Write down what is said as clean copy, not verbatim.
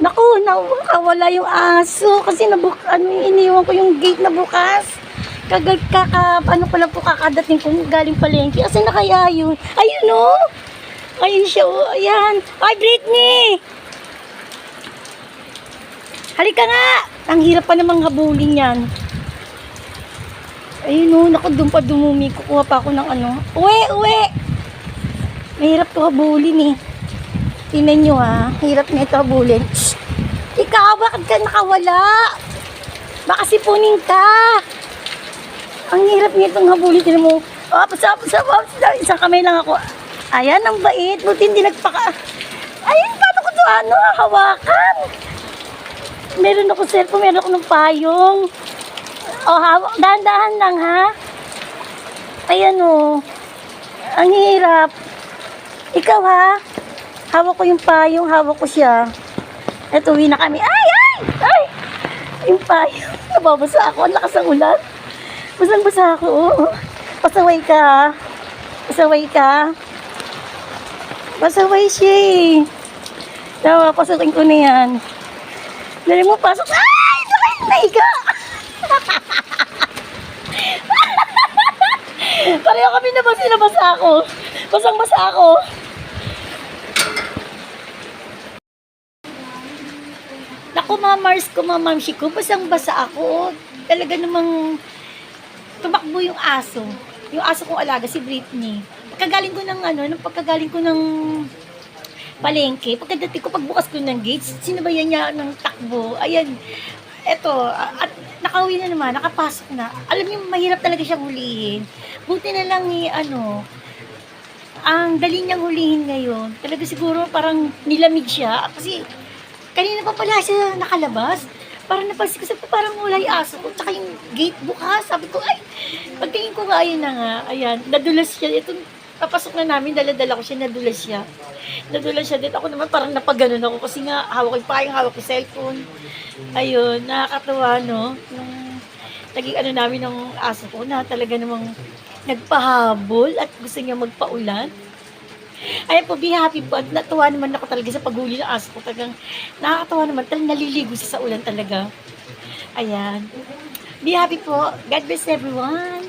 Naku, nakawala yung aso kasi iniwan ko yung gate na bukas. Ano ko lang po kakadating ko galing palengke. Asan na kaya yun? Ayun o! Ayun siya o. Ayan. Ay, Britney! Halika nga! Ang hirap pa namang habulin yan. Ayun o. Naku, doon pa dumumi. Kukuha pa ako ng ano. Uwi! Mahirap to habulin eh. Tingnan nyo ha. Hirap na ito habulin. Shhh! Ikaw, bakit ka nakawala? Baka sipunin ka. Ang hirap niya itong habulin. Tingnan mo. Isang kamay lang ako. Ayan, ang bait. Buti hindi nagpaka... Ayun, paano ko ito hawakan? Meron ako cellphone, meron ako ng payong. Dahan-dahan lang ha. Ayan o. Ang hirap. Ikaw ha. Hawak ko yung payong, hawak ko siya. Eto, uwi na kami. Ay! Yung payong. Nababasa ako. Ang lakas ng ulan. Basang-basa ako. Pasaway ka. Pasaway siya eh. Dawa, pasukin ko na yan. Dali mo, pasok. Ay! Naiga! Pareho kami nabasa ako. Basang-basa ako. Naku, mamamshi ko, basang-basa ako. Talaga namang tumakbo yung aso. Yung aso kong alaga, si Britney. Pagkagaling ko ng palengke, pagkadating ko, pagbukas ko ng gates, sinabayan niya ng takbo. Ayan, eto, at nakauwi na naman, nakapasok na. Alam niyo, mahirap talaga siyang hulihin. Buti na lang ang dali niyang hulihin ngayon. Talaga siguro parang nilamig siya. Kasi kanina pa pala siya nakalabas. Parang napansin ko, parang wala yung aso ko. Tsaka yung gate bukas. Sabi ko, ay, pagtingin ko nga, ayun na nga. Ayan, nadulas siya. Itong papasok na namin, dala-dala ko siya, nadulas siya. Nadulas siya din. Ako naman parang napaganon ako kasi nga, hawak ko yung payong, hawak ko yung cellphone. Ayun, nakakatawa, no? Naging namin ng aso ko na talaga namang nagpahabol at gusto niya magpaulan. Ayan po, be happy po. At natuwa naman ako talaga sa paghuli ng aso ko. Talagang nakakatawa naman. Talagang naliligo siya sa ulan talaga. Ayan. Be happy po. God bless everyone.